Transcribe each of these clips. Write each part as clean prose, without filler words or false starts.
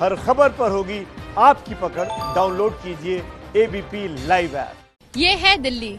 हर खबर पर होगी आपकी पकड़। डाउनलोड कीजिए एबीपी लाइव ऐप। ये है दिल्ली,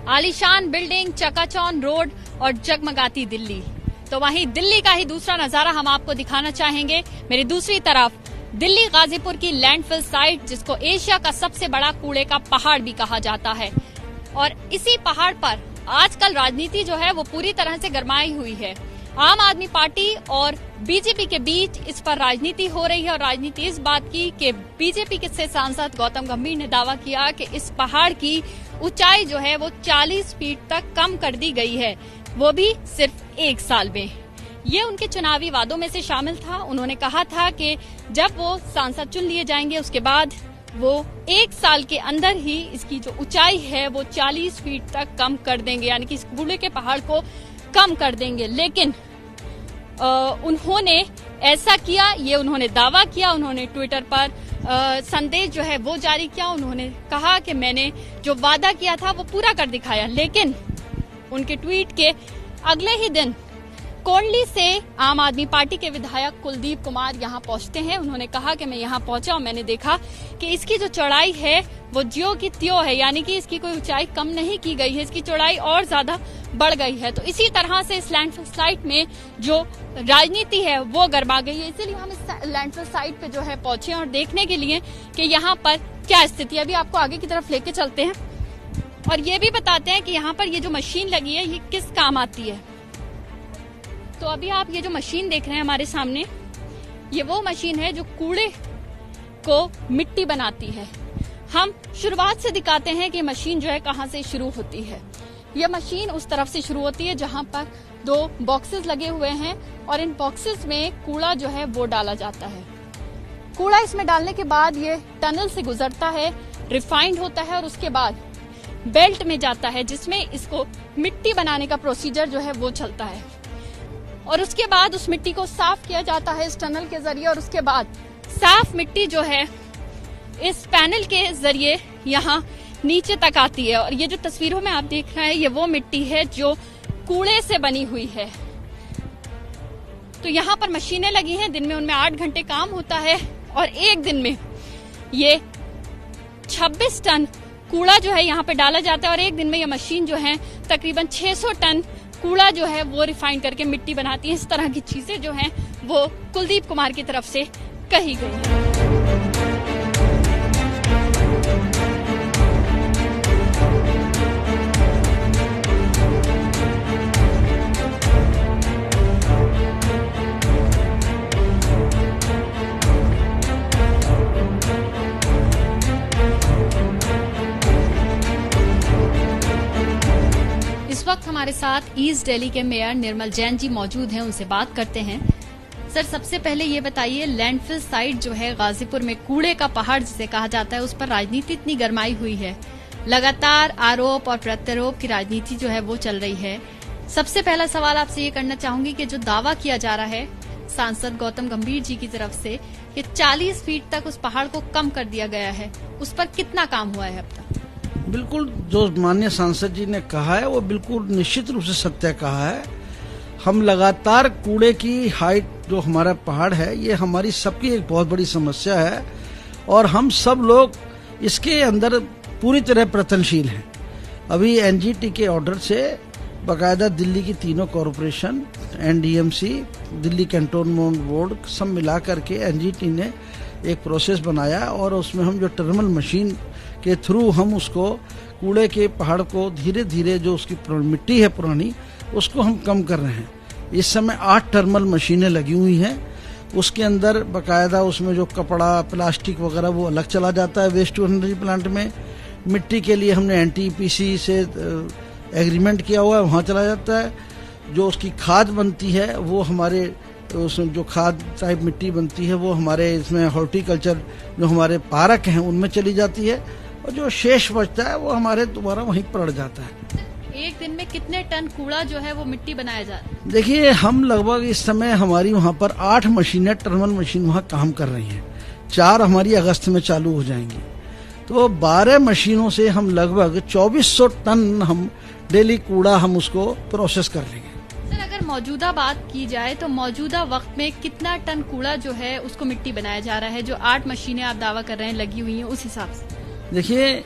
आलीशान बिल्डिंग, चकाचौंध रोड और जगमगाती दिल्ली। तो वहीं दिल्ली का ही दूसरा नजारा हम आपको दिखाना चाहेंगे। मेरी दूसरी तरफ दिल्ली गाजीपुर की लैंडफिल साइट, जिसको एशिया का सबसे बड़ा कूड़े का पहाड़ भी कहा जाता है। और इसी पहाड़ पर आजकल राजनीति जो है वो पूरी तरह से गरमाई हुई है। आम आदमी पार्टी और बीजेपी के बीच इस पर राजनीति हो रही है। और राजनीति इस बात की कि बीजेपी के से सांसद गौतम गंभीर ने दावा किया कि इस पहाड़ की ऊंचाई जो है वो 40 फीट तक कम कर दी गई है, वो भी सिर्फ 1 साल में। ये उनके चुनावी वादों में से शामिल था। उन्होंने कहा था कि जब वो सांसद चुन लिए जाएंगे उसके बाद वो 1 साल के अंदर ही इसकी जो ऊंचाई है वो 40 फीट तक कम कर देंगे, यानी कि इस कूड़े के पहाड़ को कम कर देंगे। लेकिन उन्होंने ऐसा किया, ये उन्होंने दावा किया। उन्होंने ट्विटर पर संदेश जो है वो जारी किया। उन्होंने कहा कि मैंने जो वादा किया था वो पूरा कर दिखाया। लेकिन उनके ट्वीट के अगले ही दिन कोंडली से आम आदमी पार्टी के विधायक कुलदीप कुमार यहां पहुंचते हैं। उन्होंने कहा कि मैं यहां पहुंचा और मैंने देखा कि इसकी जो चौड़ाई है वो ज्यों की त्यों है, यानी कि इसकी कोई ऊंचाई कम नहीं की गई है, इसकी चौड़ाई और ज्यादा बढ़ गई है। तो इसी तरह से इस लैंडफिल साइट में जो राजनीति है वो गरमा गई है। इसीलिए हम इस लैंडफिल साइट पे जो है पहुंचे और देखने के लिए कि यहाँ पर क्या स्थिति है। अभी आपको आगे की तरफ लेके चलते हैं और ये भी बताते हैं कि यहाँ पर ये जो मशीन लगी है ये किस काम आती है। तो अभी आप ये जो मशीन देख रहे हैं हमारे सामने, ये वो मशीन है जो कूड़े को मिट्टी बनाती है। हम शुरुआत से दिखाते हैं कि मशीन जो है कहाँ से शुरू होती है। यह मशीन उस तरफ से शुरू होती है जहां पर 2 बॉक्सेस लगे हुए हैं और इन बॉक्सेस में कूड़ा जो है वो डाला जाता है। कूड़ा इसमें डालने के बाद ये टनल से गुजरता है, रिफाइंड होता है और उसके बाद बेल्ट में जाता है, जिसमें इसको मिट्टी बनाने का प्रोसीजर जो है वो चलता है। और उसके बाद उस मिट्टी को साफ किया जाता है इस टनल के जरिए। और उसके बाद साफ मिट्टी जो है इस पैनल के जरिए यहाँ नीचे तक आती है। और ये जो तस्वीरों में आप देख रहे हैं ये वो मिट्टी है जो कूड़े से बनी हुई है। तो यहाँ पर मशीनें लगी हैं, दिन में उनमें 8 घंटे काम होता है और एक दिन में ये 26 टन कूड़ा जो है यहाँ पे डाला जाता है। और एक दिन में ये मशीन जो है तकरीबन 600 टन कूड़ा जो है वो रिफाइन करके मिट्टी बनाती है। इस तरह की चीजें जो हैं वो कुलदीप कुमार की तरफ से कही गई हैं। इस वक्त हमारे साथ ईस्ट दिल्ली के मेयर निर्मल जैन जी मौजूद हैं, उनसे बात करते हैं। सर, सबसे पहले ये बताइए, लैंडफिल साइट जो है गाजीपुर में कूड़े का पहाड़ जिसे कहा जाता है, उस पर राजनीति इतनी गरमाई हुई है, लगातार आरोप और प्रत्यारोप की राजनीति जो है वो चल रही है। सबसे पहला सवाल आपसे ये करना चाहूंगी कि जो दावा किया जा रहा है सांसद गौतम गंभीर जी की तरफ से कि 40 फीट तक उस पहाड़ को कम कर दिया गया है, उस पर कितना काम हुआ है अब तक? बिल्कुल, जो माननीय सांसद जी ने कहा है वो बिल्कुल निश्चित रूप से सत्य कहा है। हम लगातार कूड़े की हाइट जो हमारा पहाड़ है ये हमारी सबकी एक बहुत बड़ी समस्या है और हम सब लोग इसके अंदर पूरी तरह प्रयत्नशील हैं। अभी एनजीटी के ऑर्डर से बाकायदा दिल्ली की तीनों corporation, NDMC, Delhi cantonment board सब मिला करके एनजीटी ने एक प्रोसेस बनाया और उसमें हम जो टर्मल मशीन के थ्रू हम उसको कूड़े के पहाड़ को धीरे धीरे जो उसकी मिट्टी है पुरानी उसको हम कम कर रहे हैं। इस समय 8 टर्मल मशीनें लगी हुई हैं। उसके अंदर बाकायदा उसमें जो कपड़ा, प्लास्टिक वगैरह वो अलग चला जाता है वेस्ट टू एनर्जी प्लांट में। मिट्टी के लिए हमने एनटीपीसी से एग्रीमेंट किया हुआ है, वहाँ चला जाता है। जो उसकी खाद बनती है वो हमारे उसमें जो खाद टाइप मिट्टी बनती है वो हमारे इसमें हॉर्टिकल्चर जो हमारे पार्क हैं उनमें चली जाती है और जो शेष बचता है वो हमारे दोबारा वहीं पड़ जाता है। एक दिन में कितने टन कूड़ा जो है वो मिट्टी बनाया जा रहा है? देखिए, हम लगभग इस समय हमारी वहाँ पर 8 मशीनें, टर्मल मशीन वहाँ काम कर रही हैं। 4 हमारी अगस्त में चालू हो जाएंगी। तो 12 मशीनों से हम लगभग 2400 टन हम डेली कूड़ा हम उसको प्रोसेस कर लेंगे। सर, अगर अगर मौजूदा बात की जाए तो मौजूदा वक्त में कितना टन कूड़ा जो है उसको मिट्टी बनाया जा रहा है, जो 8 मशीनें आप दावा कर रहे हैं लगी हुई हैं उस हिसाब से? देखिए,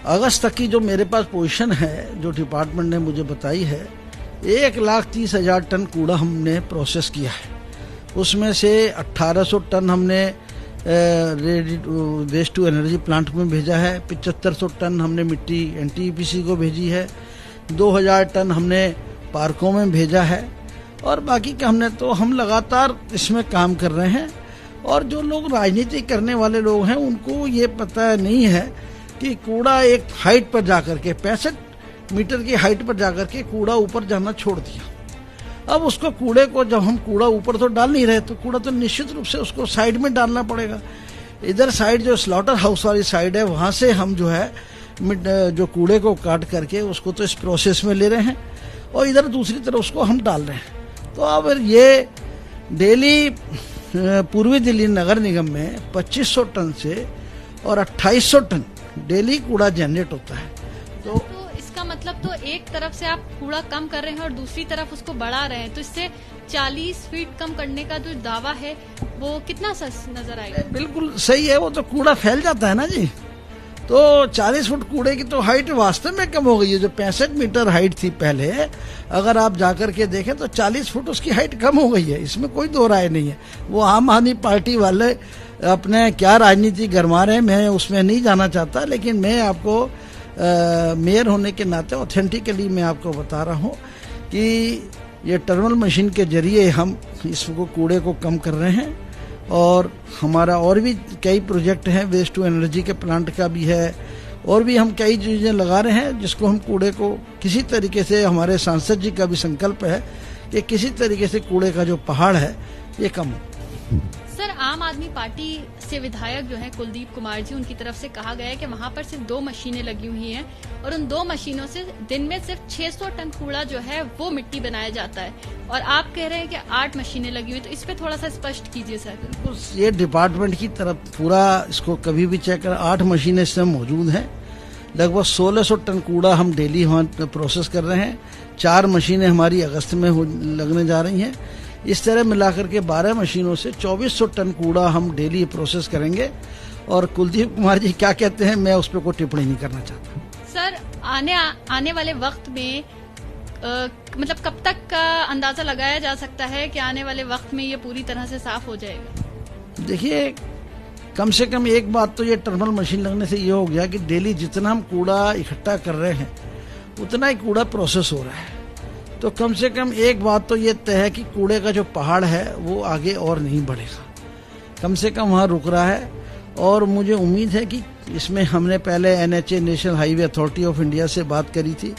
अगस्त तक की जो मेरे पास पोजीशन है, जो डिपार्टमेंट ने मुझे बताई है, 1,30,000 टन कूड़ा हमने प्रोसेस किया है। उसमें से 1,800 टन हमने वेस्ट टू एनर्जी प्लांट में भेजा है, 7,500 टन हमने मिट्टी एनटीपीसी को भेजी है, 2,000 टन हमने पार्कों में भेजा है, और बाकी का हम लगातार इसमें काम कर रहे हैं। और जो लोग राजनीति करने वाले लोग हैं उनको ये पता नहीं है कि कूड़ा एक हाइट पर जाकर के 65 मीटर की हाइट पर जाकर के कूड़ा ऊपर जाना छोड़ दिया। अब उसको कूड़े को जब हम कूड़ा ऊपर तो डाल नहीं रहे, तो कूड़ा तो निश्चित रूप से उसको साइड में डालना पड़ेगा। इधर साइड जो स्लॉटर हाउस वाली साइड है, वहां से हम जो है जो कूड़े को काट करके उसको तो इस प्रोसेस में ले रहे हैं, और इधर दूसरी तरफ उसको हम डाल रहे हैं। तो अब ये डेली पूर्वी दिल्ली नगर निगम में 2500 टन से और 2800 टन डेली कूड़ा जनरेट होता है। तो इसका मतलब तो एक तरफ से आप कूड़ा कम कर रहे हैं और दूसरी तरफ उसको बढ़ा रहे हैं, तो इससे 40 फीट कम करने का जो दावा है वो कितना सच नजर आएगा? बिल्कुल सही है, वो तो कूड़ा फैल जाता है ना जी। तो 40 फुट कूड़े की तो हाइट वास्तव में कम हो गई है। जो 65 मीटर हाइट थी पहले, अगर आप जाकर के देखें तो 40 फुट उसकी हाइट कम हो गई है, इसमें कोई दो राय नहीं है। वो आम आदमी पार्टी वाले अपने क्या राजनीति गरमा रहे हैं, मैं उसमें नहीं जाना चाहता, लेकिन मैं आपको मेयर होने के नाते ऑथेंटिकली मैं आपको बता रहा हूँ कि ये टर्मल मशीन के जरिए हम इसको कूड़े को कम कर रहे हैं। और हमारा और भी कई प्रोजेक्ट हैं, वेस्ट टू एनर्जी के प्लांट का भी है, और भी हम कई चीजें लगा रहे हैं जिसको हम कूड़े को किसी तरीके से, हमारे सांसद जी का भी संकल्प है कि किसी तरीके से कूड़े का जो पहाड़ है ये कम हो। सर, आम आदमी पार्टी से विधायक जो है कुलदीप कुमार जी, उनकी तरफ से कहा गया है कि वहां पर सिर्फ 2 मशीनें लगी हुई हैं और उन 2 मशीनों से दिन में सिर्फ 600 टन कूड़ा जो है वो मिट्टी बनाया जाता है, और आप कह रहे हैं कि 8 मशीनें लगी हुई, तो इस पे थोड़ा सा स्पष्ट कीजिए सर। ये डिपार्टमेंट की तरफ पूरा इसको कभी भी चेक कर, 8 मशीनें इस समय मौजूद हैं। लगभग 1600 टन कूड़ा हम डेली वहाँ प्रोसेस कर रहे हैं। 4 मशीनें हमारी अगस्त में लगने जा रही हैं। इस तरह मिलाकर के 12 मशीनों से 2400 टन कूड़ा हम डेली प्रोसेस करेंगे। और कुलदीप कुमार जी क्या कहते हैं, मैं उस पर कोई टिप्पणी नहीं करना चाहता। सर, आने वाले वक्त में मतलब कब तक का अंदाजा लगाया जा सकता है कि आने वाले वक्त में ये पूरी तरह से साफ हो जाएगा? देखिए, कम से कम एक बात तो ये टर्मल मशीन लगने से ये हो गया कि डेली जितना हम कूड़ा इकट्ठा कर रहे हैं उतना ही कूड़ा प्रोसेस हो रहा है। तो कम से कम एक बात तो ये तय है कि कूड़े का जो पहाड़ है वो आगे और नहीं बढ़ेगा, कम से कम वहाँ रुक रहा है। और मुझे उम्मीद है कि इसमें हमने पहले NHA national highway authority of India से बात करी थी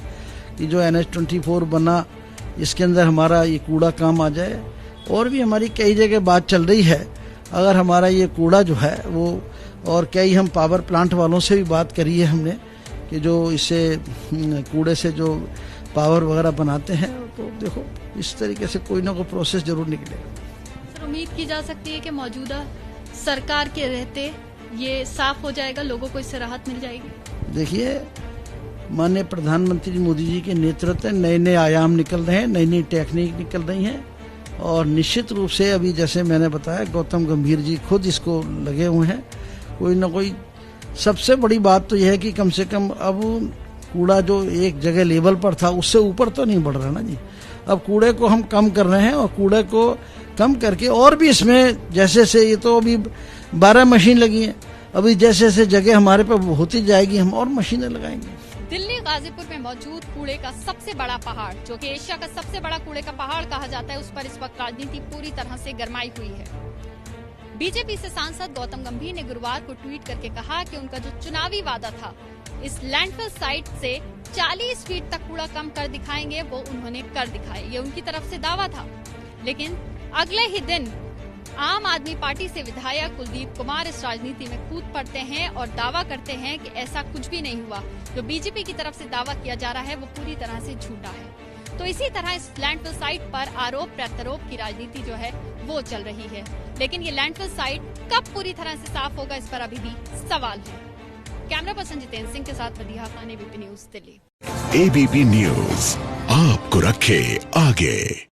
कि जो NH-24 बना, इसके अंदर हमारा ये कूड़ा काम आ जाए। और भी हमारी कई जगह बात चल रही है, अगर हमारा ये कूड़ा जो है वो, और कई हम पावर प्लांट वालों से भी बात करी है हमने कि जो इससे कूड़े से जो पावर वगैरह बनाते हैं, तो देखो इस तरीके से कोई ना कोई प्रोसेस जरूर निकलेगा। सर, उम्मीद की जा सकती है कि मौजूदा सरकार के रहते ये साफ हो जाएगा, लोगों को इससे राहत मिल जाएगी। देखिए, माननीय प्रधानमंत्री मोदी जी के नेतृत्व में नए नए आयाम निकल रहे हैं, नई नई टेक्निक निकल रही हैं, और निश्चित रूप से अभी जैसे मैंने बताया गौतम गंभीर जी खुद इसको लगे हुए हैं। कोई ना कोई, सबसे बड़ी बात तो यह है कि कम से कम अब कूड़ा जो एक जगह लेवल पर था उससे ऊपर तो नहीं बढ़ रहा ना जी। अब कूड़े को हम कम कर रहे हैं, और कूड़े को कम करके और भी इसमें जैसे से, ये तो अभी 12 मशीन लगी हैं, अभी जैसे जैसे जगह हमारे पे होती जाएगी हम और मशीनें लगाएंगे। दिल्ली गाजीपुर में मौजूद कूड़े का सबसे बड़ा पहाड़, जो कि एशिया का सबसे बड़ा कूड़े का पहाड़ कहा जाता है, उस पर इस वक्त राजनीति पूरी तरह से गरमाई हुई है। बीजेपी से सांसद गौतम गंभीर ने गुरुवार को ट्वीट करके कहा कि उनका जो चुनावी वादा था, इस लैंडफिल साइट से 40 फीट तक कूड़ा कम कर दिखाएंगे, वो उन्होंने कर दिखाए। ये उनकी तरफ से दावा था। लेकिन अगले ही दिन आम आदमी पार्टी से विधायक कुलदीप कुमार इस राजनीति में कूद पड़ते हैं और दावा करते हैं कि ऐसा कुछ भी नहीं हुआ। जो बीजेपी की तरफ से दावा किया जा रहा है वो पूरी तरह से झूठा है। तो इसी तरह इस लैंडफिल साइट पर आरोप प्रत्यारोप की राजनीति जो है वो चल रही है। लेकिन ये लैंडफिल साइट कब पूरी तरह से साफ होगा, इस पर अभी भी सवाल है। कैमरा पर्सन जितेंद्र सिंह के साथ Madiha Khan, ABP news Delhi. ABP news आप आपको रखे आगे।